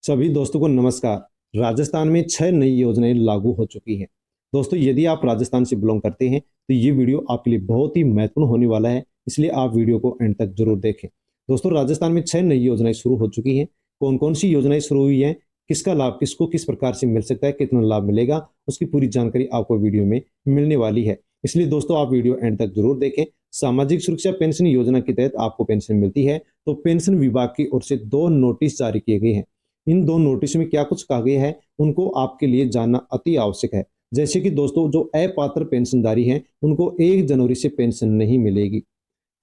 सभी दोस्तों को नमस्कार। राजस्थान में 6 नई योजनाएं लागू हो चुकी हैं। दोस्तों, यदि आप राजस्थान से बिलोंग करते हैं तो ये वीडियो आपके लिए बहुत ही महत्वपूर्ण होने वाला है, इसलिए आप वीडियो को एंड तक जरूर देखें। दोस्तों, राजस्थान में 6 नई योजनाएं शुरू हो चुकी हैं। कौन कौन सी योजनाएं शुरू हुई हैं, किसका लाभ किसको किस प्रकार से मिल सकता है, कितना लाभ मिलेगा, उसकी पूरी जानकारी आपको वीडियो में मिलने वाली है। इसलिए दोस्तों, आप वीडियो एंड तक जरूर देखें। सामाजिक सुरक्षा पेंशन योजना के तहत आपको पेंशन मिलती है, तो पेंशन विभाग की ओर से 2 नोटिस जारी किए गए हैं। इन 2 नोटिस में क्या कुछ कहा गया है, उनको आपके लिए जानना अति आवश्यक है। जैसे कि दोस्तों, जो अपात्र पेंशनधारी हैं उनको 1 जनवरी से पेंशन नहीं मिलेगी।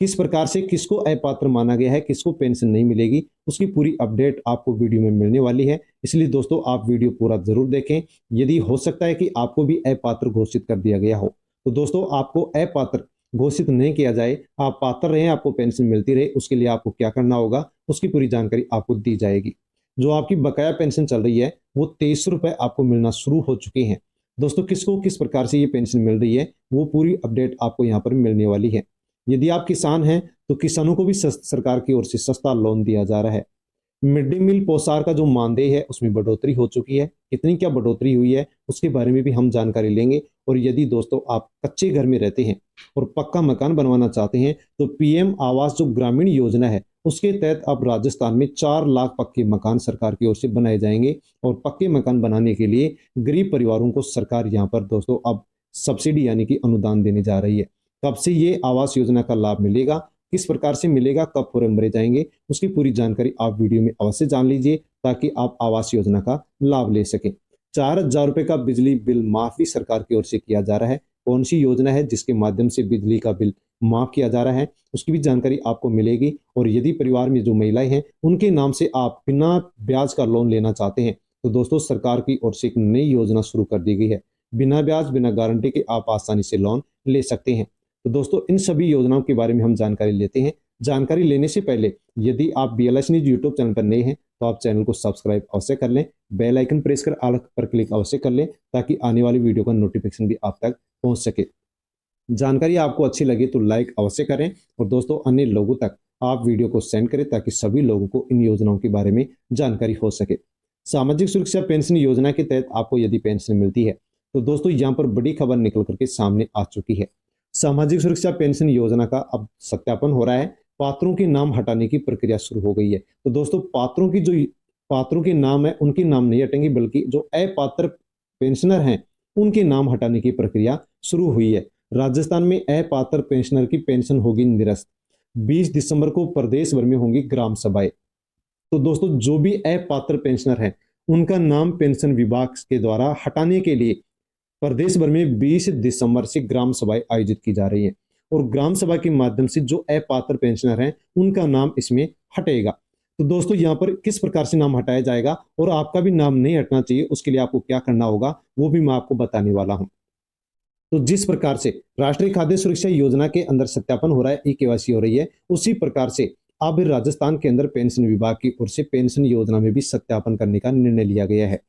किस प्रकार से किसको अपात्र माना गया है, किसको पेंशन नहीं मिलेगी, उसकी पूरी अपडेट आपको वीडियो में मिलने वाली है। इसलिए दोस्तों, आप वीडियो पूरा जरूर देखें। यदि हो सकता है कि आपको भी अपात्र घोषित कर दिया गया हो, तो दोस्तों आपको अपात्र घोषित नहीं किया जाए, आप पात्र रहे, आपको पेंशन मिलती रहे, उसके लिए आपको क्या करना होगा, उसकी पूरी जानकारी आपको दी जाएगी। जो आपकी बकाया पेंशन चल रही है वो 23 रुपए आपको मिलना शुरू हो चुके हैं। दोस्तों, किसको किस प्रकार से ये पेंशन मिल रही है वो पूरी अपडेट आपको यहाँ पर मिलने वाली है। यदि आप किसान हैं तो किसानों को भी सरकार की ओर से सस्ता लोन दिया जा रहा है। मिड डे मील पोशार का जो मानदेय है उसमें बढ़ोतरी हो चुकी है। कितनी क्या बढ़ोतरी हुई है उसके बारे में भी हम जानकारी लेंगे। और यदि दोस्तों आप कच्चे घर में रहते हैं और पक्का मकान बनवाना चाहते हैं तो पीएम आवास जो ग्रामीण योजना है उसके तहत अब राजस्थान में 4 लाख पक्के मकान सरकार की ओर से बनाए जाएंगे। और पक्के मकान बनाने के लिए गरीब परिवारों को सरकार यहाँ पर दोस्तों अब सब्सिडी यानी कि अनुदान देने जा रही है। कब से ये आवास योजना का लाभ मिलेगा, किस प्रकार से मिलेगा, कब फॉर्म भरे जाएंगे, उसकी पूरी जानकारी आप वीडियो में अवश्य जान लीजिए ताकि आप आवास योजना का लाभ ले सकें। 4,000 रुपए का बिजली बिल माफ भी सरकार की ओर से किया जा रहा है। कौन सी योजना है जिसके माध्यम से बिजली का बिल माफ किया जा रहा है, उसकी भी जानकारी आपको मिलेगी। और यदि परिवार में जो महिलाएं हैं उनके नाम से आप बिना ब्याज का लोन लेना चाहते हैं तो दोस्तों सरकार की ओर से एक नई योजना शुरू कर दी गई है। बिना ब्याज बिना गारंटी के आप आसानी से लोन ले सकते हैं। तो दोस्तों, इन सभी योजनाओं के बारे में हम जानकारी लेते हैं। जानकारी लेने से पहले यदि आप BLS न्यूज यूट्यूब चैनल पर नए हैं तो आप चैनल को सब्सक्राइब अवश्य कर लें, बेल आइकन प्रेस कर ऑल पर क्लिक अवश्य कर लें ताकि आने वाली वीडियो का नोटिफिकेशन भी आप तक पहुंच सके। जानकारी आपको अच्छी लगी तो लाइक अवश्य करें और दोस्तों अन्य लोगों तक आप वीडियो को सेंड करें ताकि सभी लोगों को इन योजनाओं के बारे में जानकारी हो सके। सामाजिक सुरक्षा पेंशन योजना के तहत आपको यदि पेंशन मिलती है तो दोस्तों यहाँ पर बड़ी खबर निकल करके सामने आ चुकी है। सामाजिक सुरक्षा पेंशन योजना का अब सत्यापन हो रहा है। पात्रों के नाम हटाने की प्रक्रिया शुरू हो गई है। तो दोस्तों, पात्रों के नाम है उनके नाम नहीं हटेंगे, बल्कि जो अपात्र पेंशनर हैं उनके नाम हटाने की प्रक्रिया शुरू हुई है। राजस्थान में अपात्र पेंशनर की पेंशन होगी निरस्त। 20 दिसंबर को प्रदेश भर में होंगी ग्राम सभाएं। तो दोस्तों, जो भी अपात्र पेंशनर हैं उनका नाम पेंशन विभाग के द्वारा हटाने के लिए प्रदेश भर में 20 दिसंबर से ग्राम सभाएं आयोजित की जा रही है। और ग्राम सभा के माध्यम से जो अपात्र पेंशनर हैं उनका नाम इसमें हटेगा। तो दोस्तों, यहाँ पर किस प्रकार से नाम हटाया जाएगा और आपका भी नाम नहीं हटना चाहिए उसके लिए आपको क्या करना होगा वो भी मैं आपको बताने वाला हूँ। तो जिस प्रकार से राष्ट्रीय खाद्य सुरक्षा योजना के अंदर सत्यापन हो रहा है, ई-KYC हो रही है, उसी प्रकार से अब राजस्थान के अंदर पेंशन विभाग की ओर से पेंशन योजना में भी सत्यापन करने का निर्णय लिया गया है।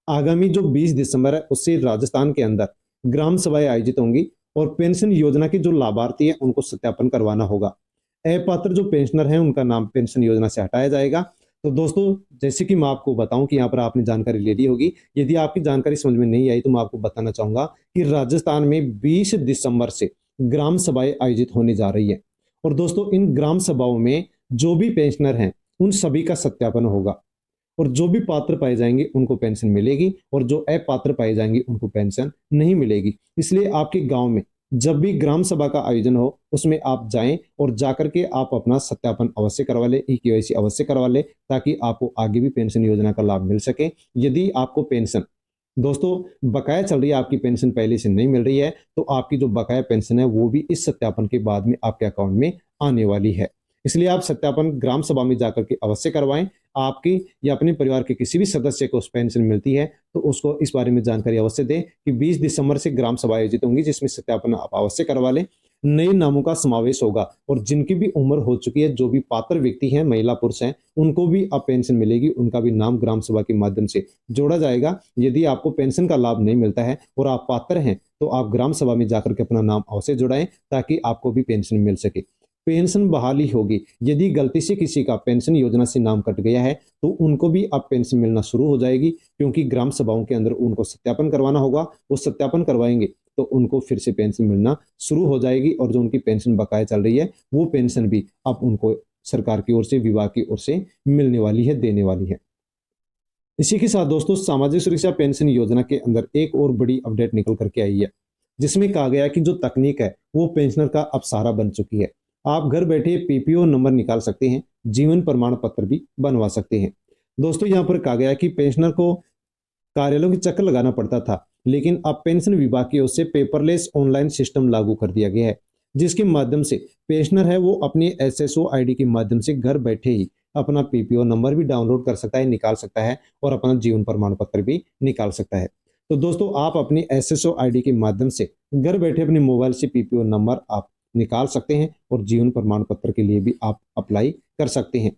आगामी जो 20 दिसंबर है उससे राजस्थान के अंदर ग्राम सभाएं आयोजित होंगी और पेंशन योजना के जो लाभार्थी हैं उनको सत्यापन करवाना होगा। अपात्र जो पेंशनर हैं उनका नाम पेंशन योजना से हटाया जाएगा। तो दोस्तों, जैसे कि मैं आपको बताऊं कि यहाँ पर आपने जानकारी ले ली होगी, यदि आपकी जानकारी समझ में नहीं आई तो मैं आपको बताना चाहूंगा कि राजस्थान में 20 दिसंबर से ग्राम सभाएं आयोजित होने जा रही है। और दोस्तों, इन ग्राम सभाओं में जो भी पेंशनर हैं उन सभी का सत्यापन होगा और जो भी पात्र पाए जाएंगे उनको पेंशन मिलेगी और जो अपात्र पाए जाएंगे उनको पेंशन नहीं मिलेगी। इसलिए आपके गांव में जब भी ग्राम सभा का आयोजन हो उसमें आप जाएं और जाकर के आप अपना सत्यापन अवश्य करवा लें, ई-KYC अवश्य करवा लें ताकि आपको आगे भी पेंशन योजना का लाभ मिल सके। यदि आपको पेंशन दोस्तों बकाया चल रही है, आपकी पेंशन पहले से नहीं मिल रही है, तो आपकी जो बकाया पेंशन है वो भी इस सत्यापन के बाद में आपके अकाउंट में आने वाली है। इसलिए आप सत्यापन ग्राम सभा में जाकर के अवश्य करवाएं। आपकी या अपने परिवार के किसी भी सदस्य को पेंशन मिलती है तो उसको इस बारे में जानकारी अवश्य दें कि 20 दिसंबर से ग्राम सभा आयोजित होंगी जिसमें सत्यापन आप अवश्य करवा लें। नए नामों का समावेश होगा और जिनकी भी उम्र हो चुकी है, जो भी पात्र व्यक्ति हैं, महिला पुरुष हैं, उनको भी अब पेंशन मिलेगी, उनका भी नाम ग्राम सभा के माध्यम से जोड़ा जाएगा। यदि आपको पेंशन का लाभ नहीं मिलता है और आप पात्र हैं तो आप ग्राम सभा में जाकर के अपना नाम अवश्य जुड़ाएं ताकि आपको भी पेंशन मिल सके। पेंशन बहाली होगी। यदि गलती से किसी का पेंशन योजना से नाम कट गया है तो उनको भी अब पेंशन मिलना शुरू हो जाएगी, क्योंकि ग्राम सभाओं के अंदर उनको सत्यापन करवाना होगा। वो सत्यापन करवाएंगे तो उनको फिर से पेंशन मिलना शुरू हो जाएगी, और जो उनकी पेंशन बकाया चल रही है वो पेंशन भी अब उनको सरकार की ओर से, विभाग की ओर से मिलने वाली है, देने वाली है। इसी के साथ दोस्तों, सामाजिक सुरक्षा पेंशन योजना के अंदर एक और बड़ी अपडेट निकल करके आई है, जिसमें कहा गया कि जो तकनीक है वो पेंशनर का अब सहारा बन चुकी है। आप घर बैठे पीपीओ नंबर निकाल सकते हैं, जीवन प्रमाण पत्र भी बनवा सकते हैं। दोस्तों, यहाँ पर कहा गया कि पेंशनर को कार्यालयों के चक्कर लगाना पड़ता था, लेकिन अब पेंशन विभाग की ओर से पेपरलेस ऑनलाइन सिस्टम लागू कर दिया गया है, जिसके माध्यम से पेंशनर है वो अपने एसएसओ आईडी के माध्यम से घर बैठे ही अपना पीपीओ नंबर भी डाउनलोड कर सकता है, निकाल सकता है, और अपना जीवन प्रमाण पत्र भी निकाल सकता है। तो दोस्तों, आप अपनी एसएसओ आईडी के माध्यम से घर बैठे अपने मोबाइल से पीपीओ नंबर आप निकाल सकते हैं, और जीवन प्रमाण पत्र के लिए भी आप अप्लाई कर सकते हैं।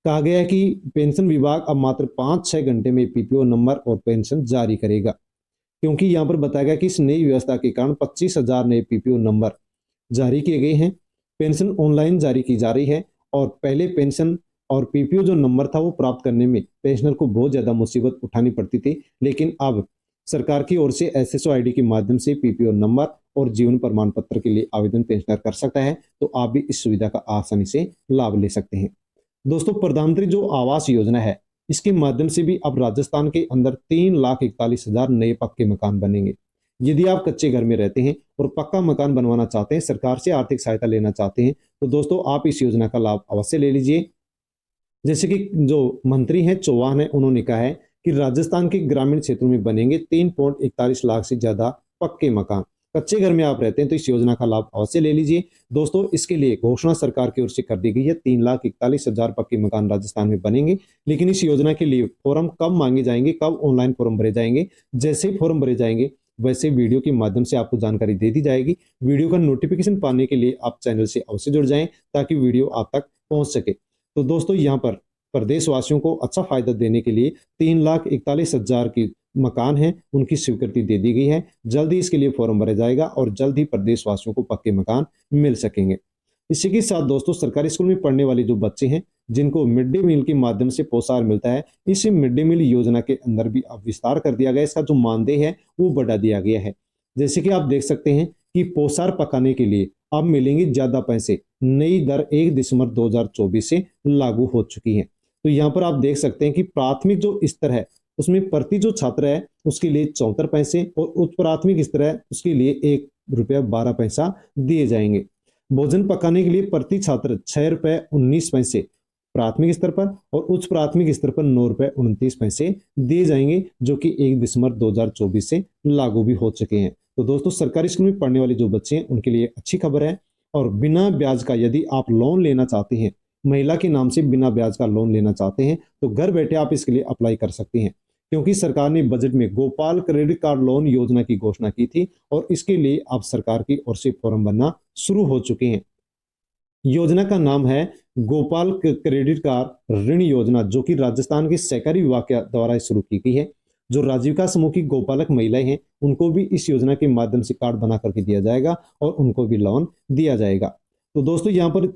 कहा गया है कि पेंशन विभाग अब मात्र 5-6 घंटे में पीपीओ नंबर और पेंशन जारी करेगा, क्योंकि यहाँ पर बताया गया कि इस नई व्यवस्था के कारण 25,000 नए पीपीओ नंबर जारी किए गए हैं। पेंशन ऑनलाइन जारी की जा रही है, और पहले पेंशन और पीपीओ जो नंबर था वो प्राप्त करने में पेंशनर को बहुत ज्यादा मुसीबत उठानी पड़ती थी, लेकिन अब सरकार की ओर से एसएसओ आईडी के माध्यम से पीपीओ नंबर और जीवन प्रमाण पत्र के लिए आवेदन पेंशनर कर सकता है। तो आप भी इस सुविधा का आसानी से लाभ ले सकते हैं। दोस्तों, प्रधानमंत्री जो आवास योजना है, इसके माध्यम से भी अब राजस्थान के अंदर 3,41,000 नए पक्के मकान बनेंगे। यदि आप कच्चे घर में रहते हैं और पक्का मकान बनवाना चाहते हैं, सरकार से आर्थिक सहायता लेना चाहते हैं, तो दोस्तों आप इस योजना का लाभ अवश्य ले लीजिए। जैसे कि जो मंत्री हैं चौहान है, उन्होंने कहा है कि राजस्थान के ग्रामीण क्षेत्रों में बनेंगे 3.41 लाख से ज्यादा पक्के मकान। कच्चे घर में आप रहते हैं तो इस योजना का लाभ अवश्य ले लीजिए। दोस्तों, इसके लिए घोषणा सरकार की ओर से कर दी गई है, 3,41,000 पक्के मकान राजस्थान में बनेंगे। लेकिन इस योजना के लिए फॉर्म कब मांगे जाएंगे, कब ऑनलाइन फॉर्म भरे जाएंगे, जैसे फॉर्म भरे जाएंगे वैसे वीडियो के माध्यम से आपको जानकारी दे दी जाएगी। वीडियो का नोटिफिकेशन पाने के लिए आप चैनल से अवश्य जुड़ जाएं, ताकि वीडियो आप तक पहुंच सके। तो दोस्तों, यहाँ पर प्रदेशवासियों को अच्छा फायदा देने के लिए 3,41,000 की मकान हैं, उनकी स्वीकृति दे दी गई है। जल्द ही इसके लिए फॉर्म भरा जाएगा, और जल्द ही प्रदेशवासियों को पक्के मकान मिल सकेंगे। इसी के साथ दोस्तों, सरकारी स्कूल में पढ़ने वाले जो बच्चे हैं, जिनको मिड डे मील के माध्यम से पोषाहार मिलता है, इस मिड डे मील योजना के अंदर भी अब विस्तार कर दिया गया। इसका जो मानदेय है वो बढ़ा दिया गया है। जैसे कि आप देख सकते हैं कि पोषाहार पकाने के लिए अब मिलेंगे ज्यादा पैसे। नई दर 1 दिसंबर 2024 से लागू हो चुकी है। तो यहाँ पर आप देख सकते हैं कि प्राथमिक जो स्तर है उसमें प्रति जो छात्र है उसके लिए 74 पैसे, और उच्च प्राथमिक स्तर है उसके लिए ₹1.12 दिए जाएंगे। भोजन पकाने के लिए प्रति छात्र ₹6.19 प्राथमिक स्तर पर, और उच्च प्राथमिक स्तर पर ₹9.29 दिए जाएंगे, जो कि 1 दिसंबर 2024 से लागू भी हो चुके हैं। तो दोस्तों, सरकारी स्कूल में पढ़ने वाले जो बच्चे हैं उनके लिए अच्छी खबर है। और बिना ब्याज का यदि आप लोन लेना चाहते हैं, महिला के नाम से बिना ब्याज का लोन लेना चाहते हैं, तो घर बैठे आप इसके लिए अप्लाई कर सकते हैं, क्योंकि सरकार ने बजट में गोपाल क्रेडिट कार्ड लोन योजना की घोषणा की थी, और इसके लिए अब सरकार की ओर से फॉर्म बनना शुरू हो चुके हैं। योजना का नाम है गोपाल क्रेडिट कार्ड ऋण योजना, जो कि राजस्थान के सहकारी विभाग के द्वारा शुरू की गई है। जो राजीविका समूह की गोपालक महिलाएं हैं, उनको भी इस योजना के माध्यम से कार्ड बना करके दिया जाएगा, और उनको भी लोन दिया जाएगा। तो दोस्तों, यहाँ पर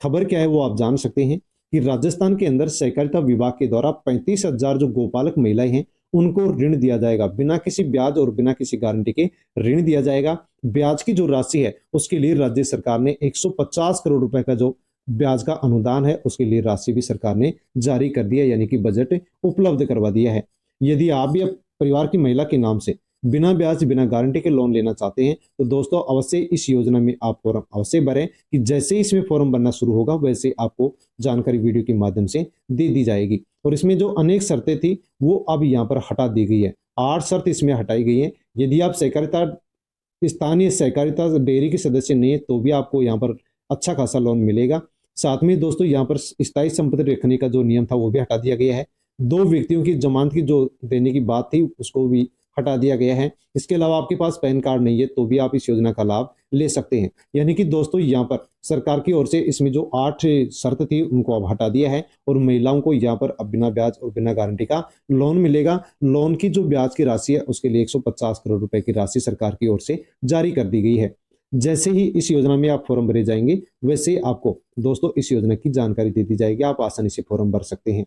खबर क्या है वो आप जान सकते हैं कि राजस्थान के अंदर सहकारिता विभाग के द्वारा 35,000 जो गोपालक महिलाएं हैं उनको ऋण दिया जाएगा, बिना किसी ब्याज और बिना किसी गारंटी के ऋण दिया जाएगा। ब्याज की जो राशि है उसके लिए राज्य सरकार ने 150 करोड़ रुपए का जो ब्याज का अनुदान है उसके लिए राशि भी सरकार ने जारी कर दिया, यानी कि बजट उपलब्ध करवा दिया है। यदि आप भी परिवार की महिला के नाम से बिना ब्याज बिना गारंटी के लोन लेना चाहते हैं, तो दोस्तों अवश्य इस योजना में आप फॉर्म अवश्य भरें, कि जैसे ही इसमें फॉर्म भरना शुरू होगा वैसे आपको जानकारी वीडियो के माध्यम से दे दी जाएगी। और इसमें जो अनेक शर्तें थी वो अब यहाँ पर हटा दी गई है। 8 शर्त इसमें हटाई गई है। यदि आप सहकारिता स्थानीय सहकारिता डेयरी के सदस्य नहीं है तो भी आपको यहाँ पर अच्छा खासा लोन मिलेगा। साथ में दोस्तों, यहाँ पर स्थायी संपत्ति रखने का जो नियम था वो भी हटा दिया गया है। 2 व्यक्तियों की जमानत की जो देने की बात थी उसको भी हटा दिया गया है। इसके अलावा आपके पास पैन कार्ड नहीं है तो भी आप इस योजना का लाभ ले सकते हैं। यानी कि दोस्तों, यहाँ पर सरकार की ओर से इसमें जो 8 शर्त थी उनको अब हटा दिया है, और महिलाओं को यहाँ पर अब बिना ब्याज और बिना गारंटी का लोन मिलेगा। लोन की जो ब्याज की राशि है उसके लिए 150 करोड़ रुपए की राशि सरकार की ओर से जारी कर दी गई है। जैसे ही इस योजना में आप फॉर्म भरे जाएंगे वैसे ही आपको दोस्तों इस योजना की जानकारी दे दी जाएगी, आप आसानी से फॉर्म भर सकते हैं।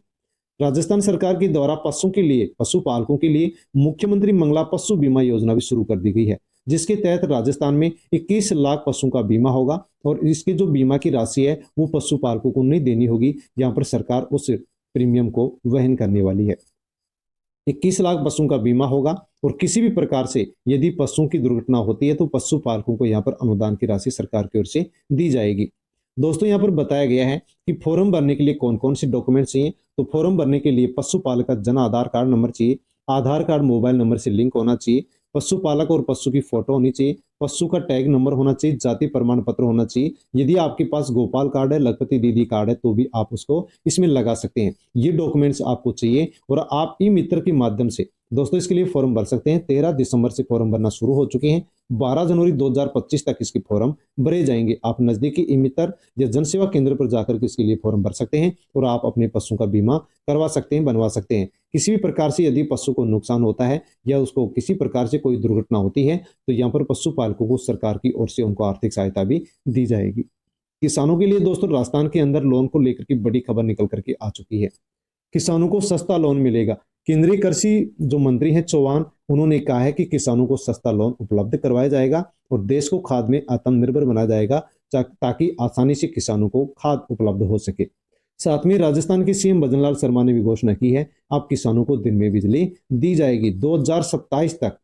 राजस्थान सरकार के द्वारा पशुओं के लिए, पशुपालकों के लिए मुख्यमंत्री मंगला पशु बीमा योजना भी शुरू कर दी गई है, जिसके तहत राजस्थान में 21 लाख पशुओं का बीमा होगा और इसके जो बीमा की राशि है वो पशुपालकों को नहीं देनी होगी, यहाँ पर सरकार उस प्रीमियम को वहन करने वाली है। 21 लाख पशुओं का बीमा होगा और किसी भी प्रकार से यदि पशुओं की दुर्घटना होती है तो पशुपालकों को यहाँ पर अनुदान की राशि सरकार की ओर से दी जाएगी। दोस्तों यहाँ पर बताया गया है कि फॉर्म भरने के लिए कौन कौन से डॉक्यूमेंट चाहिए। तो फॉर्म भरने के लिए पशुपालक का जन आधार कार्ड नंबर चाहिए, आधार कार्ड मोबाइल नंबर से लिंक होना चाहिए, पशुपालक और पशु की फोटो होनी चाहिए, पशु का टैग नंबर होना चाहिए, जाति प्रमाण पत्र होना चाहिए। यदि आपके पास गोपाल कार्ड है, लखपति दीदी कार्ड है तो भी आप उसको इसमें लगा सकते हैं। ये डॉक्यूमेंट्स आपको चाहिए और आप ई मित्र के माध्यम से दोस्तों इसके लिए फॉर्म भर सकते हैं। 13 दिसंबर से फॉर्म भरना शुरू हो चुके हैं, 12 जनवरी 2025 तक इसके फॉर्म भरे जाएंगे। आप नजदीकी ई मित्र या जन सेवा केंद्र पर जाकर के इसके लिए फॉर्म भर सकते हैं और आप अपने पशु का बीमा करवा सकते हैं, बनवा सकते हैं। किसी भी प्रकार से यदि पशु को नुकसान होता है या उसको किसी प्रकार से कोई दुर्घटना होती है तो यहाँ पर पशुपालकों को सरकार की ओर से उनको आर्थिक सहायता भी दी जाएगी। किसानों के लिए दोस्तों राजस्थान के अंदर लोन को लेकर के बड़ी खबर निकल करके आ चुकी है। किसानों को सस्ता लोन मिलेगा। केंद्रीय कृषि जो मंत्री हैं चौहान, उन्होंने कहा है कि किसानों को सस्ता लोन उपलब्ध करवाया जाएगा और देश को खाद में आत्मनिर्भर बनाया जाएगा ताकि आसानी से किसानों को खाद उपलब्ध हो सके। साथ में राजस्थान के सीएम भजनलाल शर्मा ने भी घोषणा की है, अब किसानों को दिन में बिजली दी जाएगी। 2027 तक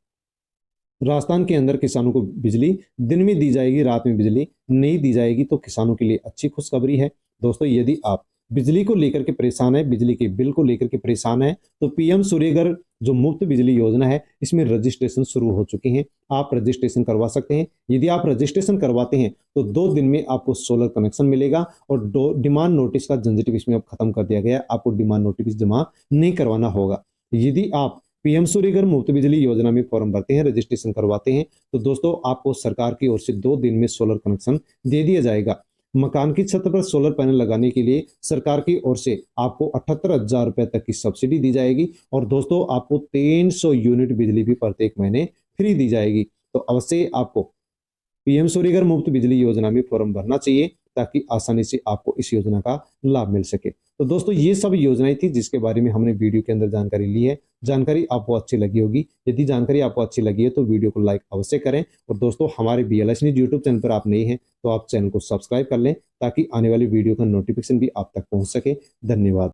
राजस्थान के अंदर किसानों को बिजली दिन में दी जाएगी, रात में बिजली नहीं दी जाएगी। तो किसानों के लिए अच्छी खुशखबरी है। दोस्तों यदि आप बिजली को लेकर के परेशान है, बिजली के बिल को लेकर के परेशान है, तो पीएम सूर्यघर जो मुफ्त बिजली योजना है इसमें रजिस्ट्रेशन शुरू हो चुके हैं, आप रजिस्ट्रेशन करवा सकते हैं। यदि आप रजिस्ट्रेशन करवाते हैं तो 2 दिन में आपको सोलर कनेक्शन मिलेगा और डिमांड नोटिस का झंझट इसमें अब खत्म कर दिया गया, आपको डिमांड नोटिस जमा नहीं करवाना होगा। यदि आप पीएम सूर्यघर मुफ्त बिजली योजना में फॉर्म भरते हैं, रजिस्ट्रेशन करवाते हैं तो दोस्तों आपको सरकार की ओर से 2 दिन में सोलर कनेक्शन दे दिया जाएगा। मकान की छत पर सोलर पैनल लगाने के लिए सरकार की ओर से आपको 78,000 रुपए तक की सब्सिडी दी जाएगी और दोस्तों आपको 300 यूनिट बिजली भी प्रत्येक महीने फ्री दी जाएगी। तो अवश्य आपको पीएम सूर्यघर मुफ्त बिजली योजना में फॉर्म भरना चाहिए ताकि आसानी से आपको इस योजना का लाभ मिल सके। तो दोस्तों ये सब योजनाएं थी जिसके बारे में हमने वीडियो के अंदर जानकारी ली है। जानकारी आपको अच्छी लगी होगी। यदि जानकारी आपको अच्छी लगी है तो वीडियो को लाइक अवश्य करें और दोस्तों हमारे BLS न्यूज यूट्यूब चैनल पर आप नए हैं तो आप चैनल को सब्सक्राइब कर लें ताकि आने वाली वीडियो का नोटिफिकेशन भी आप तक पहुंच सके। धन्यवाद।